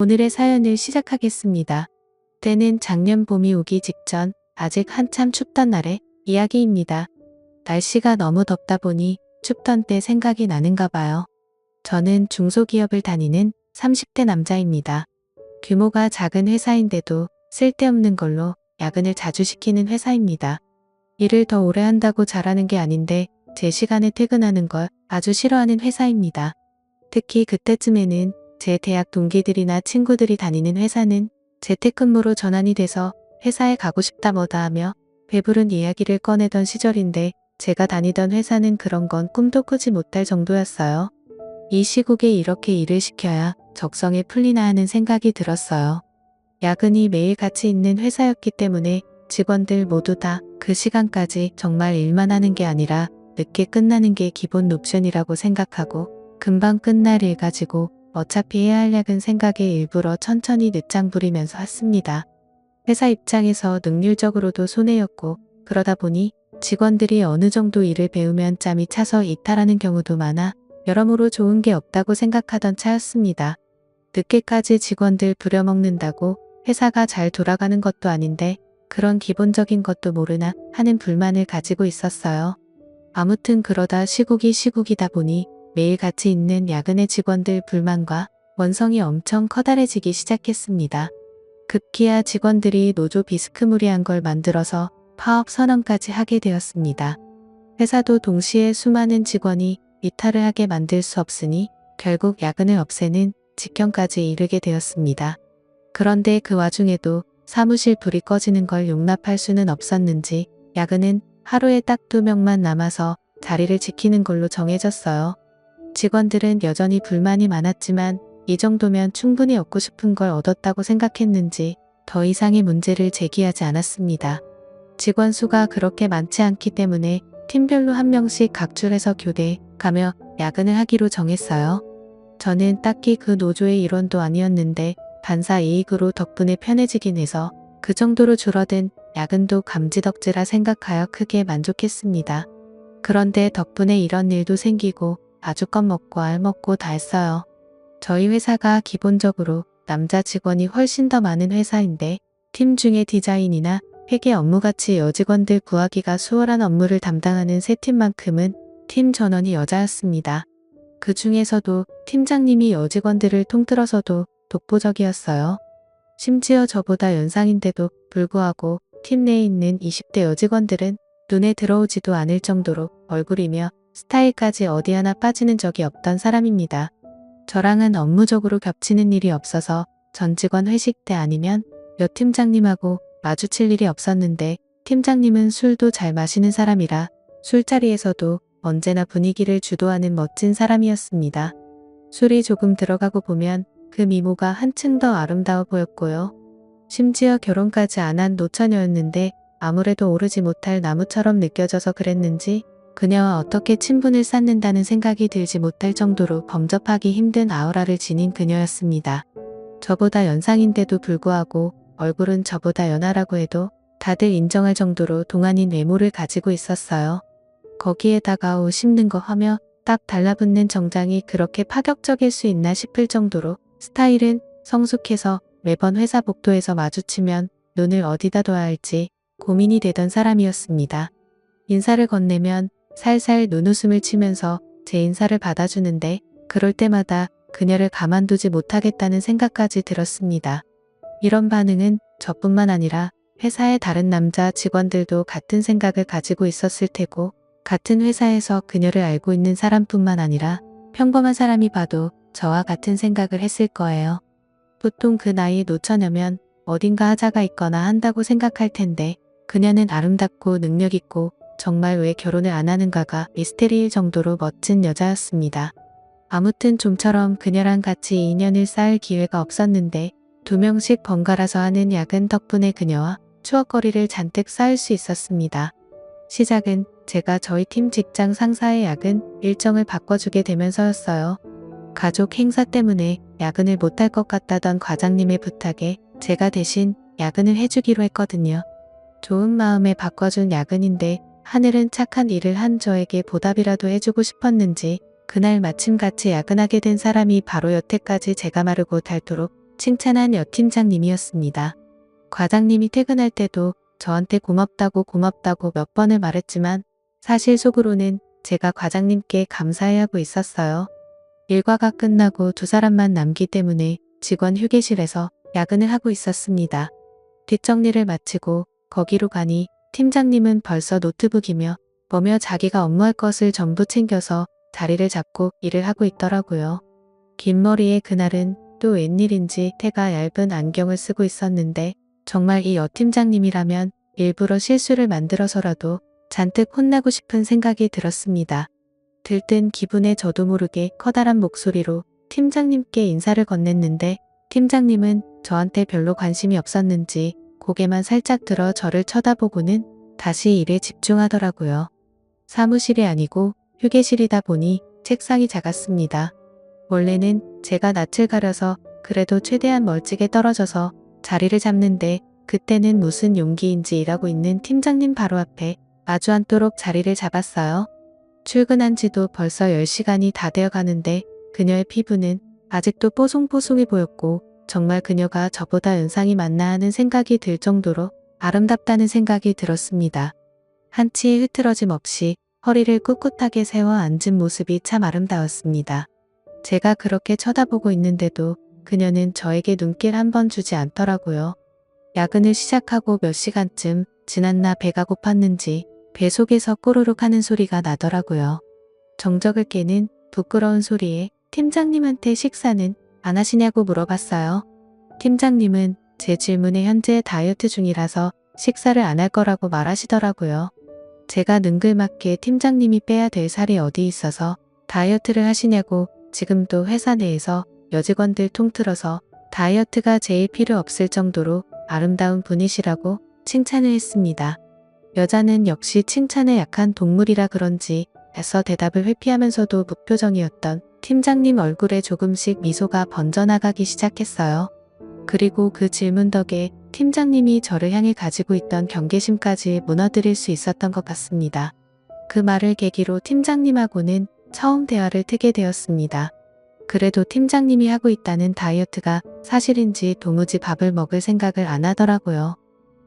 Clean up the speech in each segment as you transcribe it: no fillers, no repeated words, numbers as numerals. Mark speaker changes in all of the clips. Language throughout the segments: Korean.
Speaker 1: 오늘의 사연을 시작하겠습니다. 때는 작년 봄이 오기 직전 아직 한참 춥던 날의 이야기입니다. 날씨가 너무 덥다 보니 춥던 때 생각이 나는가 봐요. 저는 중소기업을 다니는 30대 남자입니다. 규모가 작은 회사인데도 쓸데없는 걸로 야근을 자주 시키는 회사입니다. 일을 더 오래 한다고 잘하는 게 아닌데 제 시간에 퇴근하는 걸 아주 싫어하는 회사입니다. 특히 그때쯤에는 제 대학 동기들이나 친구들이 다니는 회사는 재택근무로 전환이 돼서 회사에 가고 싶다 뭐다 하며 배부른 이야기를 꺼내던 시절인데 제가 다니던 회사는 그런 건 꿈도 꾸지 못할 정도였어요. 이 시국에 이렇게 일을 시켜야 적성에 풀리나 하는 생각이 들었어요. 야근이 매일 같이 있는 회사였기 때문에 직원들 모두 다 그 시간까지 정말 일만 하는 게 아니라 늦게 끝나는 게 기본 옵션이라고 생각하고 금방 끝날 일 가지고 어차피 해야 할 야근 생각에 일부러 천천히 늦장 부리면서 했습니다. 회사 입장에서 능률적으로도 손해였고 그러다 보니 직원들이 어느 정도 일을 배우면 짬이 차서 이탈하는 경우도 많아 여러모로 좋은 게 없다고 생각하던 차였습니다. 늦게까지 직원들 부려먹는다고 회사가 잘 돌아가는 것도 아닌데 그런 기본적인 것도 모르나 하는 불만을 가지고 있었어요. 아무튼 그러다 시국이다 보니 매일 같이 있는 야근의 직원들 불만과 원성이 엄청 커다래지기 시작했습니다. 급기야 직원들이 노조 비스크무리한 걸 만들어서 파업 선언까지 하게 되었습니다. 회사도 동시에 수많은 직원이 이탈을 하게 만들 수 없으니 결국 야근을 없애는 직형까지 이르게 되었습니다. 그런데 그 와중에도 사무실 불이 꺼지는 걸 용납할 수는 없었는지 야근은 하루에 딱 2명만 남아서 자리를 지키는 걸로 정해졌어요. 직원들은 여전히 불만이 많았지만 이 정도면 충분히 얻고 싶은 걸 얻었다고 생각했는지 더 이상의 문제를 제기하지 않았습니다. 직원 수가 그렇게 많지 않기 때문에 팀별로 한 명씩 각출해서 교대에 가며 야근을 하기로 정했어요. 저는 딱히 그 노조의 일원도 아니었는데 반사 이익으로 덕분에 편해지긴 해서 그 정도로 줄어든 야근도 감지덕지라 생각하여 크게 만족했습니다. 그런데 덕분에 이런 일도 생기고 아주 껌먹고 알먹고 다 했어요. 저희 회사가 기본적으로 남자 직원이 훨씬 더 많은 회사인데 팀 중에 디자인이나 회계 업무같이 여직원들 구하기가 수월한 업무를 담당하는 세 팀만큼은 팀 전원이 여자였습니다. 그 중에서도 팀장님이 여직원들을 통틀어서도 독보적이었어요. 심지어 저보다 연상인데도 불구하고 팀 내에 있는 20대 여직원들은 눈에 들어오지도 않을 정도로 얼굴이며 스타일까지 어디 하나 빠지는 적이 없던 사람입니다. 저랑은 업무적으로 겹치는 일이 없어서 전 직원 회식 때 아니면 여 팀장님하고 마주칠 일이 없었는데 팀장님은 술도 잘 마시는 사람이라 술자리에서도 언제나 분위기를 주도하는 멋진 사람이었습니다. 술이 조금 들어가고 보면 그 미모가 한층 더 아름다워 보였고요. 심지어 결혼까지 안 한 노처녀였는데 아무래도 오르지 못할 나무처럼 느껴져서 그랬는지 그녀와 어떻게 친분을 쌓는다는 생각이 들지 못할 정도로 범접하기 힘든 아우라를 지닌 그녀였습니다. 저보다 연상인데도 불구하고 얼굴은 저보다 연하라고 해도 다들 인정할 정도로 동안인 외모를 가지고 있었어요. 거기에다가 옷 입는 거 하며 딱 달라붙는 정장이 그렇게 파격적일 수 있나 싶을 정도로 스타일은 성숙해서 매번 회사 복도에서 마주치면 눈을 어디다 둬야 할지 고민이 되던 사람이었습니다. 인사를 건네면 살살 눈웃음을 치면서 제 인사를 받아주는데 그럴 때마다 그녀를 가만두지 못하겠다는 생각까지 들었습니다. 이런 반응은 저뿐만 아니라 회사의 다른 남자 직원들도 같은 생각을 가지고 있었을 테고 같은 회사에서 그녀를 알고 있는 사람뿐만 아니라 평범한 사람이 봐도 저와 같은 생각을 했을 거예요. 보통 그 나이 노처녀면 어딘가 하자가 있거나 한다고 생각할 텐데 그녀는 아름답고 능력 있고 정말 왜 결혼을 안 하는가가 미스테리일 정도로 멋진 여자였습니다. 아무튼 좀처럼 그녀랑 같이 인연을 쌓을 기회가 없었는데 2명씩 번갈아서 하는 야근 덕분에 그녀와 추억거리를 잔뜩 쌓을 수 있었습니다. 시작은 제가 저희 팀 직장 상사의 야근 일정을 바꿔주게 되면서였어요. 가족 행사 때문에 야근을 못할 것 같다던 과장님의 부탁에 제가 대신 야근을 해주기로 했거든요. 좋은 마음에 바꿔준 야근인데 하늘은 착한 일을 한 저에게 보답이라도 해주고 싶었는지 그날 마침 같이 야근하게 된 사람이 바로 여태까지 제가 마르고 닳도록 칭찬한 여 팀장님이었습니다. 과장님이 퇴근할 때도 저한테 고맙다고 몇 번을 말했지만 사실 속으로는 제가 과장님께 감사해하고 있었어요. 일과가 끝나고 두 사람만 남기 때문에 직원 휴게실에서 야근을 하고 있었습니다. 뒷정리를 마치고 거기로 가니 팀장님은 벌써 노트북이며 뭐며 자기가 업무할 것을 전부 챙겨서 자리를 잡고 일을 하고 있더라고요. 긴 머리에 그날은 또 웬일인지 태가 얇은 안경을 쓰고 있었는데 정말 이 여 팀장님이라면 일부러 실수를 만들어서라도 잔뜩 혼나고 싶은 생각이 들었습니다. 들뜬 기분에 저도 모르게 커다란 목소리로 팀장님께 인사를 건넸는데 팀장님은 저한테 별로 관심이 없었는지 고개만 살짝 들어 저를 쳐다보고는 다시 일에 집중하더라고요. 사무실이 아니고 휴게실이다 보니 책상이 작았습니다. 원래는 제가 낯을 가려서 그래도 최대한 멀찍이 떨어져서 자리를 잡는데 그때는 무슨 용기인지 일하고 있는 팀장님 바로 앞에 마주 앉도록 자리를 잡았어요. 출근한 지도 벌써 10시간이 다 되어 가는데 그녀의 피부는 아직도 뽀송뽀송해 보였고 정말 그녀가 저보다 연상이 맞나 하는 생각이 들 정도로 아름답다는 생각이 들었습니다. 한치의 흐트러짐 없이 허리를 꿋꿋하게 세워 앉은 모습이 참 아름다웠습니다. 제가 그렇게 쳐다보고 있는데도 그녀는 저에게 눈길 한 번 주지 않더라고요. 야근을 시작하고 몇 시간쯤 지났나 배가 고팠는지 배 속에서 꼬르륵 하는 소리가 나더라고요. 정적을 깨는 부끄러운 소리에 팀장님한테 식사는 안 하시냐고 물어봤어요. 팀장님은 제 질문에 현재 다이어트 중이라서 식사를 안 할 거라고 말하시더라고요. 제가 능글맞게 팀장님이 빼야 될 살이 어디 있어서 다이어트를 하시냐고 지금도 회사 내에서 여직원들 통틀어서 다이어트가 제일 필요 없을 정도로 아름다운 분이시라고 칭찬을 했습니다. 여자는 역시 칭찬에 약한 동물이라 그런지 애써 대답을 회피하면서도 무표정이었던 팀장님 얼굴에 조금씩 미소가 번져나가기 시작했어요. 그리고 그 질문 덕에 팀장님이 저를 향해 가지고 있던 경계심까지 무너뜨릴 수 있었던 것 같습니다. 그 말을 계기로 팀장님하고는 처음 대화를 트게 되었습니다. 그래도 팀장님이 하고 있다는 다이어트가 사실인지 도무지 밥을 먹을 생각을 안 하더라고요.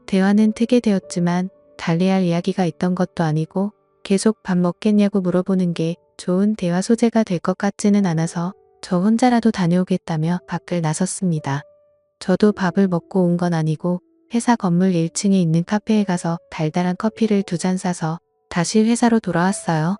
Speaker 1: 대화는 트게 되었지만 달리할 이야기가 있던 것도 아니고 계속 밥 먹겠냐고 물어보는 게 좋은 대화 소재가 될 것 같지는 않아서 저 혼자라도 다녀오겠다며 밖을 나섰습니다. 저도 밥을 먹고 온 건 아니고 회사 건물 1층에 있는 카페에 가서 달달한 커피를 2잔 사서 다시 회사로 돌아왔어요.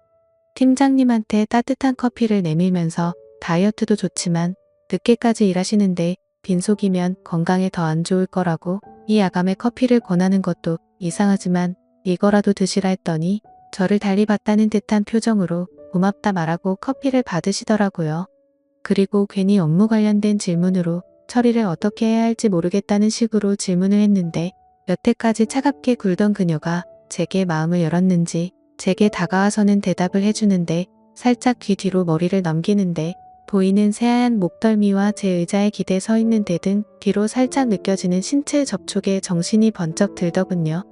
Speaker 1: 팀장님한테 따뜻한 커피를 내밀면서 다이어트도 좋지만 늦게까지 일하시는데 빈속이면 건강에 더 안 좋을 거라고 이 야감에 커피를 권하는 것도 이상하지만 이거라도 드시라 했더니 저를 달리 봤다는 듯한 표정으로 고맙다 말하고 커피를 받으시더라고요. 그리고 괜히 업무 관련된 질문으로 처리를 어떻게 해야 할지 모르겠다는 식으로 질문을 했는데 여태까지 차갑게 굴던 그녀가 제게 마음을 열었는지 제게 다가와서는 대답을 해주는데 살짝 귀 뒤로 머리를 넘기는데 보이는 새하얀 목덜미와 제 의자에 기대 서 있는 데 등 뒤로 살짝 느껴지는 신체 접촉에 정신이 번쩍 들더군요.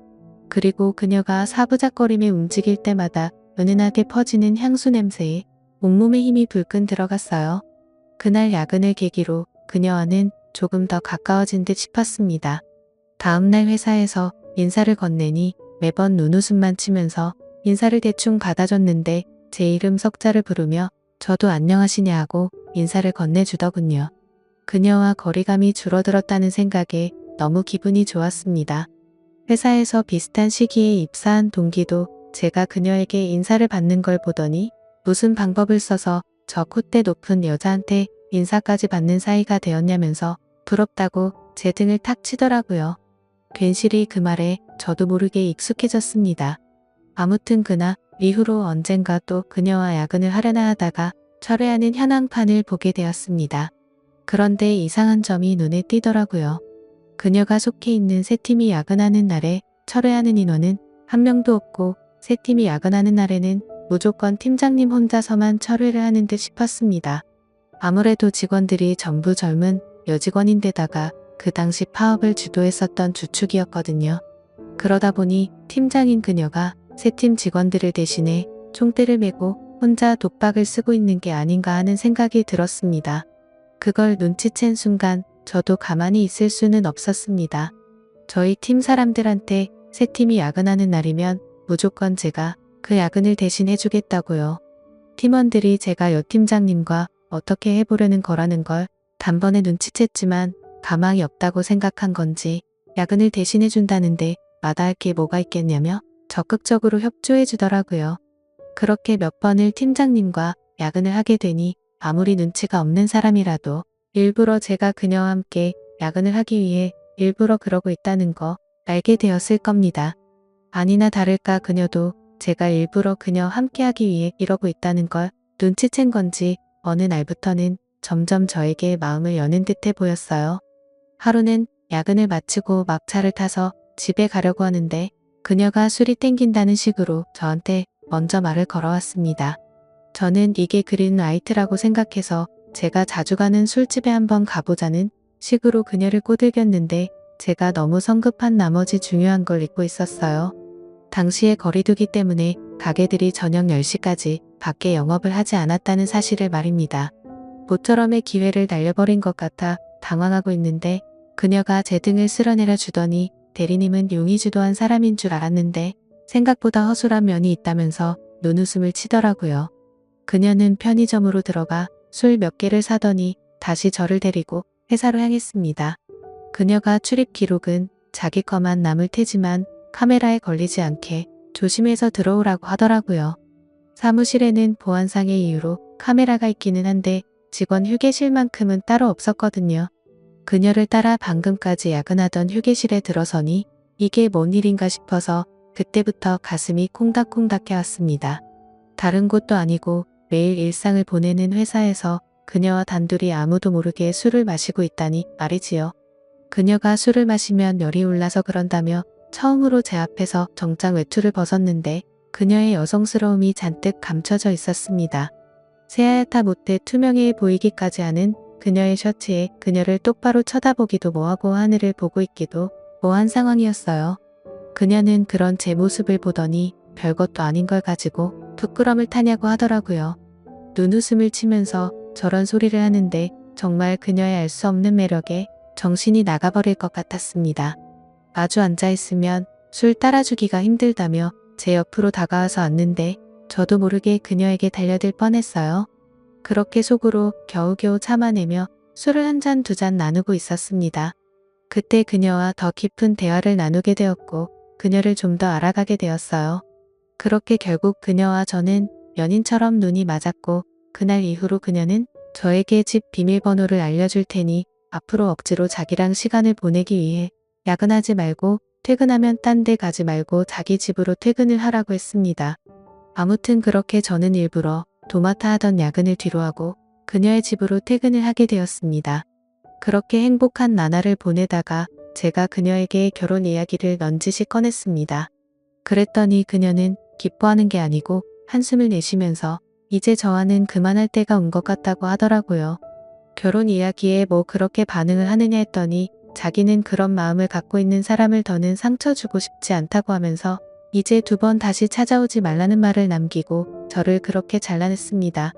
Speaker 1: 그리고 그녀가 사부작거림에 움직일 때마다 은은하게 퍼지는 향수 냄새에 온몸에 힘이 불끈 들어갔어요. 그날 야근을 계기로 그녀와는 조금 더 가까워진 듯 싶었습니다. 다음날 회사에서 인사를 건네니 매번 눈웃음만 치면서 인사를 대충 받아줬는데 제 이름 석자를 부르며 저도 안녕하시냐 하고 인사를 건네주더군요. 그녀와 거리감이 줄어들었다는 생각에 너무 기분이 좋았습니다. 회사에서 비슷한 시기에 입사한 동기도 제가 그녀에게 인사를 받는 걸 보더니 무슨 방법을 써서 저 콧대 높은 여자한테 인사까지 받는 사이가 되었냐면서 부럽다고 제 등을 탁 치더라고요. 괜시리 그 말에 저도 모르게 익숙해졌습니다. 아무튼 그날 이후로 언젠가 또 그녀와 야근을 하려나 하다가 철회하는 현황판을 보게 되었습니다. 그런데 이상한 점이 눈에 띄더라고요. 그녀가 속해 있는 세 팀이 야근하는 날에 철회하는 인원은 한 명도 없고 세 팀이 야근하는 날에는 무조건 팀장님 혼자서만 철회를 하는 듯 싶었습니다. 아무래도 직원들이 전부 젊은 여직원인데다가 그 당시 파업을 주도했었던 주축이었거든요. 그러다 보니 팀장인 그녀가 세 팀 직원들을 대신해 총대를 메고 혼자 독박을 쓰고 있는 게 아닌가 하는 생각이 들었습니다. 그걸 눈치챈 순간 저도 가만히 있을 수는 없었습니다. 저희 팀 사람들한테 세 팀이 야근하는 날이면 무조건 제가 그 야근을 대신 해주겠다고요. 팀원들이 제가 여 팀장님과 어떻게 해보려는 거라는 걸 단번에 눈치챘지만 가망이 없다고 생각한 건지 야근을 대신해준다는데 마다할 게 뭐가 있겠냐며 적극적으로 협조해 주더라고요. 그렇게 몇 번을 팀장님과 야근을 하게 되니 아무리 눈치가 없는 사람이라도 일부러 제가 그녀와 함께 야근을 하기 위해 일부러 그러고 있다는 거 알게 되었을 겁니다. 아니나 다를까 그녀도 제가 일부러 그녀와 함께 하기 위해 이러고 있다는 걸 눈치챈 건지 어느 날부터는 점점 저에게 마음을 여는 듯해 보였어요. 하루는 야근을 마치고 막차를 타서 집에 가려고 하는데 그녀가 술이 땡긴다는 식으로 저한테 먼저 말을 걸어왔습니다. 저는 이게 그린라이트라고 생각해서 제가 자주 가는 술집에 한번 가보자는 식으로 그녀를 꼬들겼는데 제가 너무 성급한 나머지 중요한 걸 잊고 있었어요. 당시에 거리두기 때문에 가게들이 저녁 10시까지 밖에 영업을 하지 않았다는 사실을 말입니다. 모처럼의 기회를 날려버린 것 같아 당황하고 있는데 그녀가 제 등을 쓸어내려 주더니 대리님은 용의주도한 사람인 줄 알았는데 생각보다 허술한 면이 있다면서 눈웃음을 치더라고요. 그녀는 편의점으로 들어가 술 몇 개를 사더니 다시 저를 데리고 회사로 향했습니다. 그녀가 출입 기록은 자기 거만 남을 테지만 카메라에 걸리지 않게 조심해서 들어오라고 하더라고요. 사무실에는 보안상의 이유로 카메라가 있기는 한데 직원 휴게실만큼은 따로 없었거든요. 그녀를 따라 방금까지 야근하던 휴게실에 들어서니 이게 뭔 일인가 싶어서 그때부터 가슴이 콩닥콩닥 해왔습니다. 다른 곳도 아니고 매일 일상을 보내는 회사에서 그녀와 단둘이 아무도 모르게 술을 마시고 있다니 말이지요. 그녀가 술을 마시면 열이 올라서 그런다며 처음으로 제 앞에서 정장 외투를 벗었는데 그녀의 여성스러움이 잔뜩 감춰져 있었습니다. 새하얗다 못해 투명해 보이기까지 하는 그녀의 셔츠에 그녀를 똑바로 쳐다보기도 뭐하고 하늘을 보고 있기도 뭐한 상황이었어요. 그녀는 그런 제 모습을 보더니 별것도 아닌 걸 가지고 부끄럼을 타냐고 하더라고요. 눈웃음을 치면서 저런 소리를 하는데 정말 그녀의 알 수 없는 매력에 정신이 나가버릴 것 같았습니다. 마주 앉아있으면 술 따라주기가 힘들다며 제 옆으로 다가와서 앉는데 저도 모르게 그녀에게 달려들 뻔했어요. 그렇게 속으로 겨우겨우 참아내며 술을 한 잔 두 잔 나누고 있었습니다. 그때 그녀와 더 깊은 대화를 나누게 되었고 그녀를 좀 더 알아가게 되었어요. 그렇게 결국 그녀와 저는 연인처럼 눈이 맞았고 그날 이후로 그녀는 저에게 집 비밀번호를 알려줄 테니 앞으로 억지로 자기랑 시간을 보내기 위해 야근하지 말고 퇴근하면 딴 데 가지 말고 자기 집으로 퇴근을 하라고 했습니다. 아무튼 그렇게 저는 일부러 도맡아 하던 야근을 뒤로하고 그녀의 집으로 퇴근을 하게 되었습니다. 그렇게 행복한 나날을 보내다가 제가 그녀에게 결혼 이야기를 넌지시 꺼냈습니다. 그랬더니 그녀는 기뻐하는 게 아니고 한숨을 내쉬면서 이제 저와는 그만할 때가 온 것 같다고 하더라고요. 결혼 이야기에 뭐 그렇게 반응을 하느냐 했더니 자기는 그런 마음을 갖고 있는 사람을 더는 상처 주고 싶지 않다고 하면서 이제 두 번 다시 찾아오지 말라는 말을 남기고 저를 그렇게 잘라냈습니다.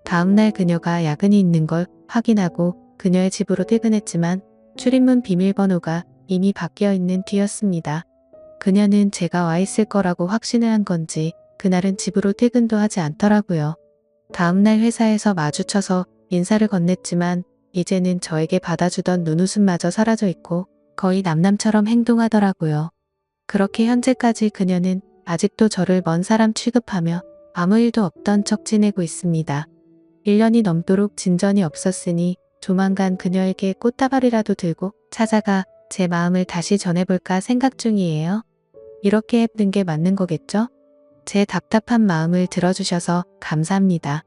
Speaker 1: 다음날 그녀가 야근이 있는 걸 확인하고 그녀의 집으로 퇴근했지만 출입문 비밀번호가 이미 바뀌어 있는 뒤였습니다. 그녀는 제가 와 있을 거라고 확신을 한 건지 그날은 집으로 퇴근도 하지 않더라고요. 다음날 회사에서 마주쳐서 인사를 건넸지만 이제는 저에게 받아주던 눈웃음마저 사라져 있고 거의 남남처럼 행동하더라고요. 그렇게 현재까지 그녀는 아직도 저를 먼 사람 취급하며 아무 일도 없던 척 지내고 있습니다. 1년이 넘도록 진전이 없었으니 조만간 그녀에게 꽃다발이라도 들고 찾아가 제 마음을 다시 전해볼까 생각 중이에요. 이렇게 해보는 게 맞는 거겠죠? 제 답답한 마음을 들어주셔서 감사합니다.